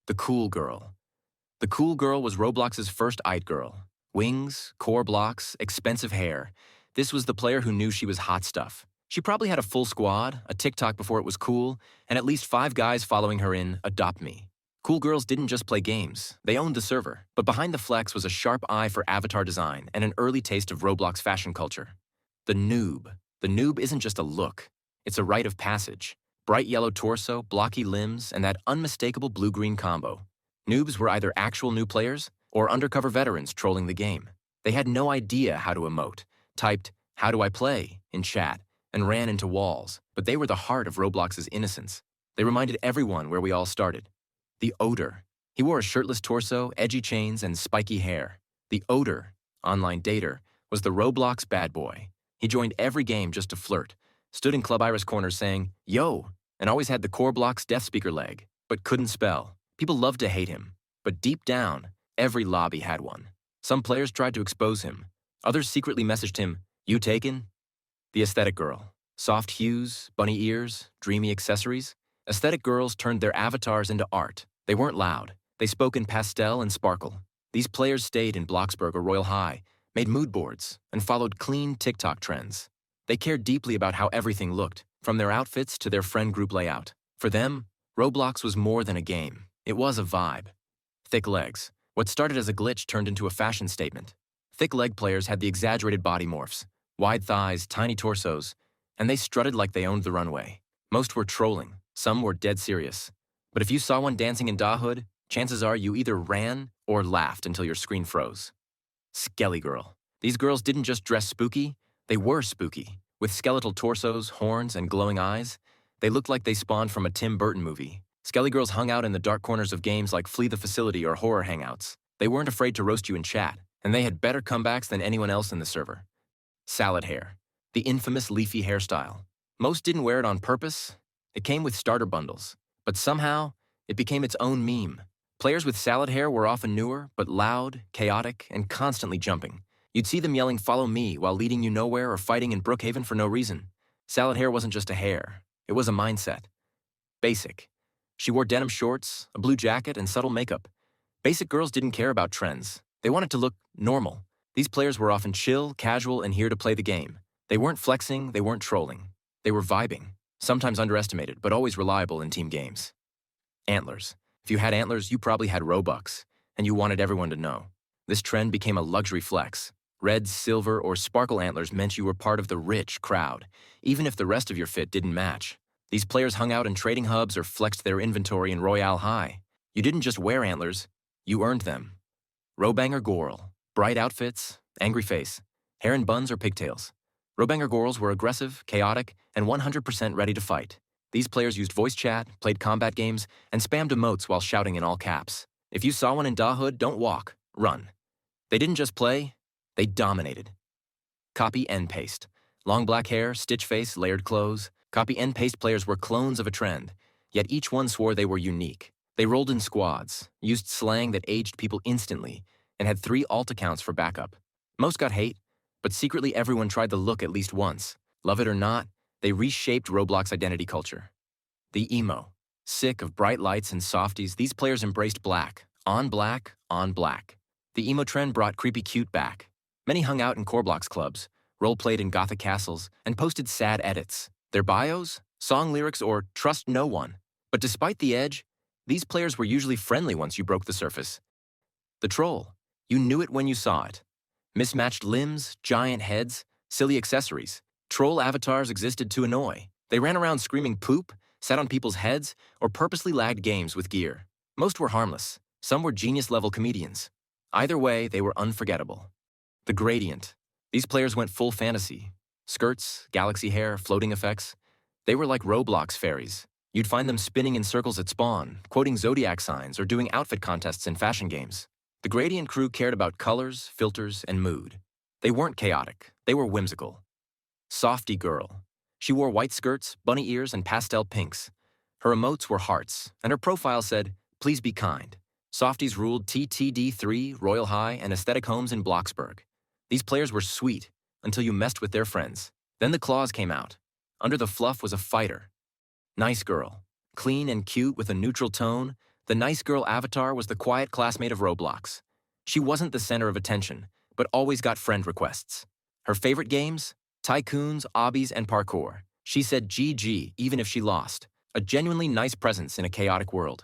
The Cool Girl. The Cool Girl was Roblox's first IT girl. Wings, core blocks, expensive hair. This was the player who knew she was hot stuff. She probably had a full squad, a TikTok before it was cool, and at least 5 guys following her in Adopt Me. Cool girls didn't just play games, they owned the server. But behind the flex was a sharp eye for avatar design and an early taste of Roblox fashion culture. The Noob. The Noob isn't just a look, it's a rite of passage. Bright yellow torso, blocky limbs, and that unmistakable blue-green combo. Noobs were either actual new players or undercover veterans trolling the game. They had no idea how to emote, typed, "How do I play?" in chat, and ran into walls, but they were the heart of Roblox's innocence. They reminded everyone where we all started. The Odor. He wore a shirtless torso, edgy chains, and spiky hair. The Odor, online dater, was the Roblox bad boy. He joined every game just to flirt, stood in Club Iris corners saying, "Yo," and always had the core block's death speaker leg, but couldn't spell. People loved to hate him, but deep down, every lobby had one. Some players tried to expose him. Others secretly messaged him, "You taken?" The Aesthetic Girl. Soft hues, bunny ears, dreamy accessories. Aesthetic girls turned their avatars into art. They weren't loud. They spoke in pastel and sparkle. These players stayed in Bloxburg or Royal High, made mood boards, and followed clean TikTok trends. They cared deeply about how everything looked, from their outfits to their friend group layout. For them, Roblox was more than a game. It was a vibe. Thick legs. What started as a glitch turned into a fashion statement. Thick leg players had the exaggerated body morphs, wide thighs, tiny torsos, and they strutted like they owned the runway. Most were trolling, some were dead serious. But if you saw one dancing in Dahood, chances are you either ran or laughed until your screen froze. Skellyy Girl. These girls didn't just dress spooky, they were spooky. With skeletal torsos, horns, and glowing eyes, they looked like they spawned from a Tim Burton movie. Skellyy Girls hung out in the dark corners of games like Flee the Facility or Horror Hangouts. They weren't afraid to roast you in chat, and they had better comebacks than anyone else in the server. Salad hair. The infamous leafy hairstyle. Most didn't wear it on purpose. It came with starter bundles. But somehow, it became its own meme. Players with salad hair were often newer, but loud, chaotic, and constantly jumping. You'd see them yelling, "Follow me," while leading you nowhere or fighting in Brookhaven for no reason. Salad hair wasn't just a hair. It was a mindset. Basic. She wore denim shorts, a blue jacket, and subtle makeup. Basic girls didn't care about trends. They wanted to look normal. These players were often chill, casual, and here to play the game. They weren't flexing, they weren't trolling. They were vibing, sometimes underestimated, but always reliable in team games. Antlers. If you had antlers, you probably had Robux, and you wanted everyone to know. This trend became a luxury flex. Red, silver, or sparkle antlers meant you were part of the rich crowd, even if the rest of your fit didn't match. These players hung out in trading hubs or flexed their inventory in Royale High. You didn't just wear antlers, you earned them. Robanger Gorl. Bright outfits, angry face, hair in buns or pigtails. Robanger Gorls were aggressive, chaotic, and 100% ready to fight. These players used voice chat, played combat games, and spammed emotes while shouting in all caps. If you saw one in Dahood, don't walk, run. They didn't just play, they dominated. Copy and paste. Long black hair, stitch face, layered clothes. Copy and paste players were clones of a trend, yet each one swore they were unique. They rolled in squads, used slang that aged people instantly, and had 3 alt accounts for backup. Most got hate, but secretly everyone tried the look at least once. Love it or not, they reshaped Roblox identity culture. The emo. Sick of bright lights and softies, these players embraced black, on black, on black. The emo trend brought creepy cute back. Many hung out in core blocks clubs, role-played in gothic castles, and posted sad edits. Their bios, song lyrics, or trust no one. But despite the edge, these players were usually friendly once you broke the surface. The troll. You knew it when you saw it. Mismatched limbs, giant heads, silly accessories. Troll avatars existed to annoy. They ran around screaming poop, sat on people's heads, or purposely lagged games with gear. Most were harmless. Some were genius-level comedians. Either way, they were unforgettable. The gradient. These players went full fantasy. Skirts, galaxy hair, floating effects. They were like Roblox fairies. You'd find them spinning in circles at spawn, quoting zodiac signs, or doing outfit contests in fashion games. The gradient crew cared about colors, filters, and mood. They weren't chaotic, they were whimsical. Softies Girl. She wore white skirts, bunny ears, and pastel pinks. Her emotes were hearts, and her profile said, "Please be kind." Softies ruled TTD3, Royal High, and aesthetic homes in Bloxburg. These players were sweet, until you messed with their friends. Then the claws came out. Under the fluff was a fighter. Nice girl. Clean and cute with a neutral tone, The nice girl avatar was the quiet classmate of Roblox. She wasn't the center of attention, but always got friend requests. Her favorite games? Tycoons, obbies, and parkour. She said GG even if she lost, a genuinely nice presence in a chaotic world.